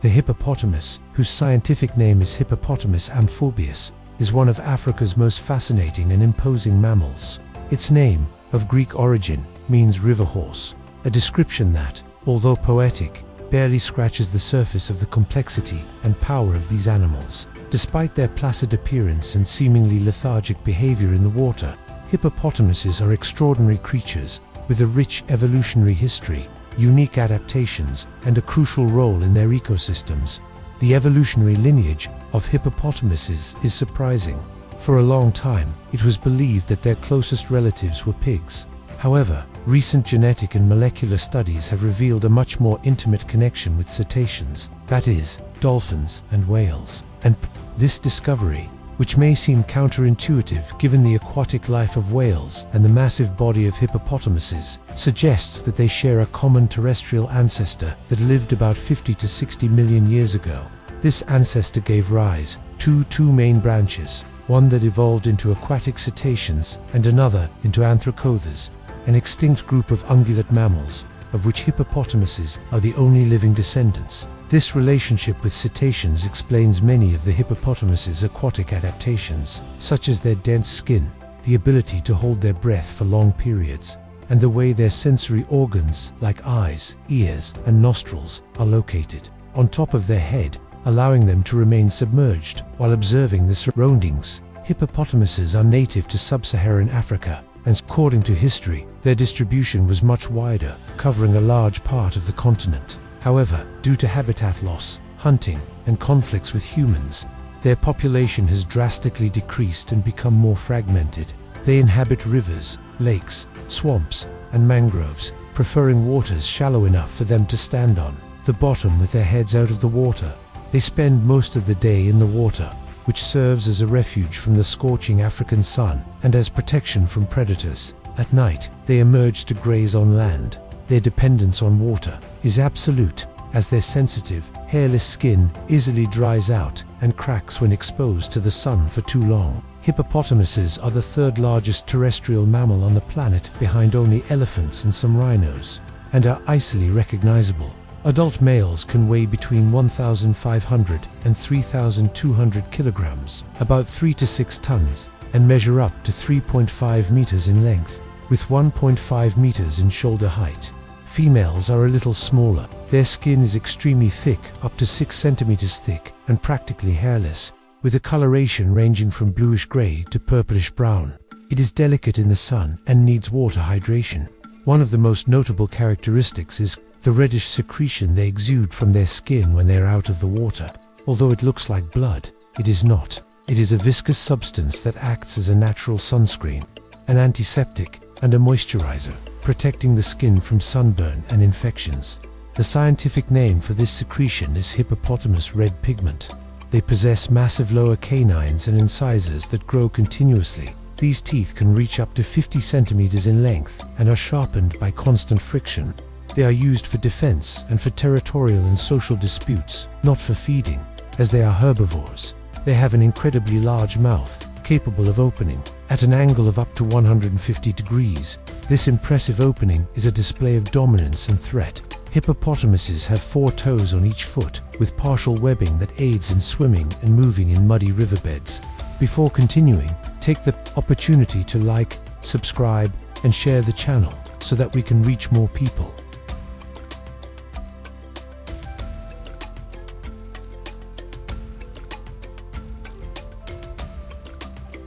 The hippopotamus, whose scientific name is Hippopotamus amphobeus, is one of Africa's most fascinating and imposing mammals. Its name, of Greek origin, means river horse, a description that, although poetic, barely scratches the surface of the complexity and power of these animals. Despite their placid appearance and seemingly lethargic behavior in the water, hippopotamuses are extraordinary creatures with a rich evolutionary history, unique adaptations, and a crucial role in their ecosystems. The evolutionary lineage of hippopotamuses is surprising. For a long time, it was believed that their closest relatives were pigs. However, recent genetic and molecular studies have revealed a much more intimate connection with cetaceans, that is, dolphins and whales. And this discovery, which may seem counterintuitive given the aquatic life of whales and the massive body of hippopotamuses, suggests that they share a common terrestrial ancestor that lived about 50 to 60 million years ago. This ancestor gave rise to two main branches, one that evolved into aquatic cetaceans and another into anthracothers, an extinct group of ungulate mammals, of which hippopotamuses are the only living descendants. This relationship with cetaceans explains many of the hippopotamus's aquatic adaptations, such as their dense skin, the ability to hold their breath for long periods, and the way their sensory organs, like eyes, ears, and nostrils, are located on top of their head, allowing them to remain submerged while observing the surroundings. Hippopotamuses are native to sub-Saharan Africa, and according to history, their distribution was much wider, covering a large part of the continent. However, due to habitat loss, hunting, and conflicts with humans, their population has drastically decreased and become more fragmented. They inhabit rivers, lakes, swamps, and mangroves, preferring waters shallow enough for them to stand on the bottom with their heads out of the water. They spend most of the day in the water, which serves as a refuge from the scorching African sun and as protection from predators. At night, they emerge to graze on land. Their dependence on water is absolute, as their sensitive, hairless skin easily dries out and cracks when exposed to the sun for too long. Hippopotamuses are the third largest terrestrial mammal on the planet, behind only elephants and some rhinos, and are easily recognizable. Adult males can weigh between 1,500 and 3,200 kilograms, about 3 to 6 tons, and measure up to 3.5 meters in length, with 1.5 meters in shoulder height. Females are a little smaller. Their skin is extremely thick, up to 6 centimeters thick, and practically hairless, with a coloration ranging from bluish-gray to purplish-brown. It is delicate in the sun and needs water hydration. One of the most notable characteristics is the reddish secretion they exude from their skin when they are out of the water. Although it looks like blood, it is not. It is a viscous substance that acts as a natural sunscreen, an antiseptic, and a moisturizer, protecting the skin from sunburn and infections. The scientific name for this secretion is hippopotamus red pigment. They possess massive lower canines and incisors that grow continuously. These teeth can reach up to 50 centimeters in length and are sharpened by constant friction. They are used for defense and for territorial and social disputes, not for feeding, as they are herbivores. They have an incredibly large mouth, capable of opening at an angle of up to 150 degrees. This impressive opening is a display of dominance and threat. Hippopotamuses have 4 toes on each foot, with partial webbing that aids in swimming and moving in muddy riverbeds. Before continuing, take the opportunity to like, subscribe, and share the channel so that we can reach more people.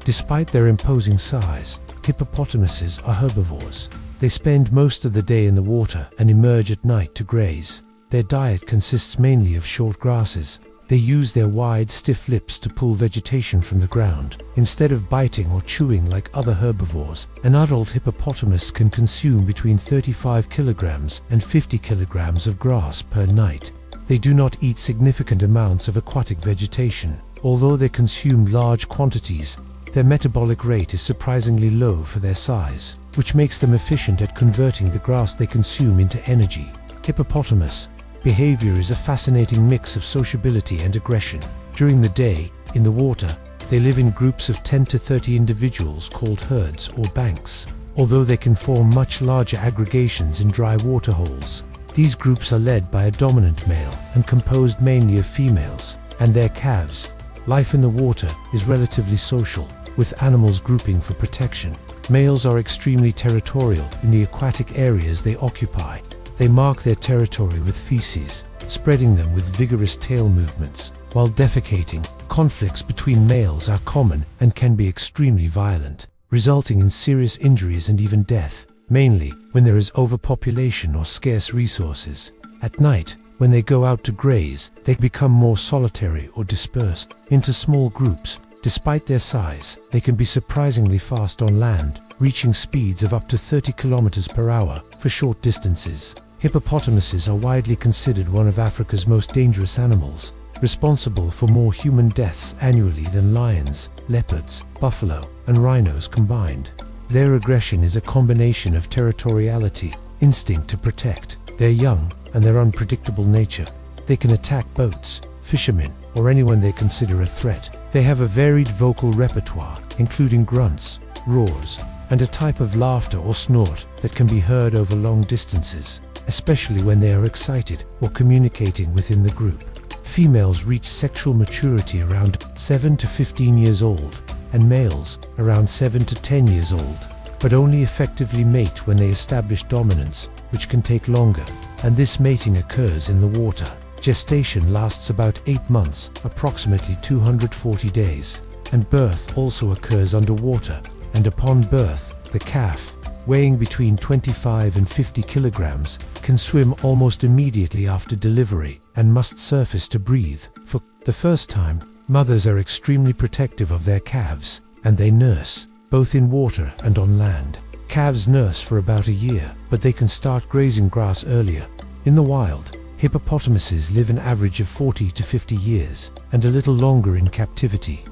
Despite their imposing size, hippopotamuses are herbivores. They spend most of the day in the water and emerge at night to graze. Their diet consists mainly of short grasses. They use their wide, stiff lips to pull vegetation from the ground. Instead of biting or chewing like other herbivores, an adult hippopotamus can consume between 35 kilograms and 50 kilograms of grass per night. They do not eat significant amounts of aquatic vegetation. Although they consume large quantities, their metabolic rate is surprisingly low for their size, which makes them efficient at converting the grass they consume into energy. Hippopotamus behavior is a fascinating mix of sociability and aggression. During the day, in the water, they live in groups of 10 to 30 individuals called herds or banks, although they can form much larger aggregations in dry water holes. These groups are led by a dominant male and composed mainly of females and their calves. Life in the water is relatively social, with animals grouping for protection. Males are extremely territorial in the aquatic areas they occupy. They mark their territory with feces, spreading them with vigorous tail movements. While defecating, conflicts between males are common and can be extremely violent, resulting in serious injuries and even death, mainly when there is overpopulation or scarce resources. At night, when they go out to graze, they become more solitary or disperse into small groups. Despite their size, they can be surprisingly fast on land, reaching speeds of up to 30 kilometers per hour for short distances. Hippopotamuses are widely considered one of Africa's most dangerous animals, responsible for more human deaths annually than lions, leopards, buffalo, and rhinos combined. Their aggression is a combination of territoriality, instinct to protect their young, and their unpredictable nature. They can attack boats, fishermen, or anyone they consider a threat. They have a varied vocal repertoire, including grunts, roars, and a type of laughter or snort that can be heard over long distances, especially when they are excited or communicating within the group. Females reach sexual maturity around 7 to 15 years old, and males around 7 to 10 years old, but only effectively mate when they establish dominance, which can take longer, and this mating occurs in the water. Gestation lasts about 8 months, approximately 240 days, and birth also occurs underwater, and upon birth, the calf, weighing between 25 and 50 kilograms, can swim almost immediately after delivery and must surface to breathe. For the first time, mothers are extremely protective of their calves, and they nurse, both in water and on land. Calves nurse for about a year, but they can start grazing grass earlier. In the wild, hippopotamuses live an average of 40 to 50 years, and a little longer in captivity.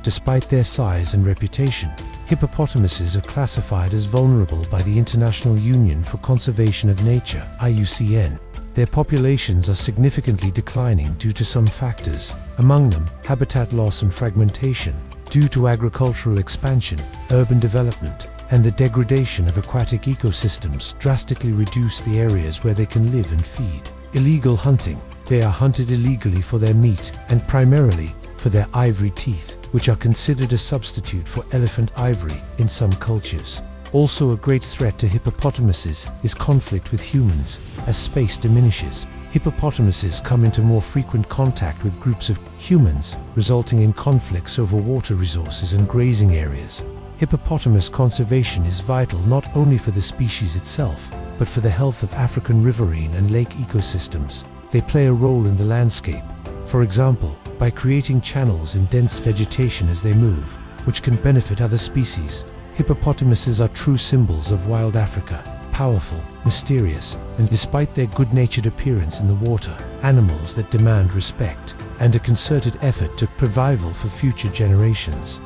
Despite their size and reputation, hippopotamuses are classified as vulnerable by the International Union for Conservation of Nature (IUCN). Their populations are significantly declining due to some factors, among them habitat loss and fragmentation, due to agricultural expansion, urban development, and the degradation of aquatic ecosystems drastically reduce the areas where they can live and feed. Illegal hunting. They are hunted illegally for their meat and primarily for their ivory teeth, which are considered a substitute for elephant ivory in some cultures. Also a great threat to hippopotamuses is conflict with humans. As space diminishes, hippopotamuses come into more frequent contact with groups of humans, resulting in conflicts over water resources and grazing areas. Hippopotamus conservation is vital not only for the species itself, but for the health of African riverine and lake ecosystems. They play a role in the landscape, for example, by creating channels in dense vegetation as they move, which can benefit other species. Hippopotamuses are true symbols of wild Africa, powerful, mysterious, and despite their good-natured appearance in the water, animals that demand respect and a concerted effort to survival for future generations.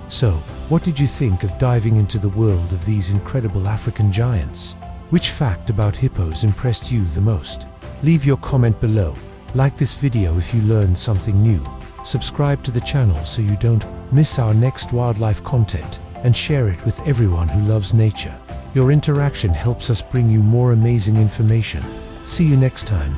So, what did you think of diving into the world of these incredible African giants? Which fact about hippos impressed you the most? Leave your comment below. Like this video if you learned something new. Subscribe to the channel so you don't miss our next wildlife content, and share it with everyone who loves nature. Your interaction helps us bring you more amazing information. See you next time.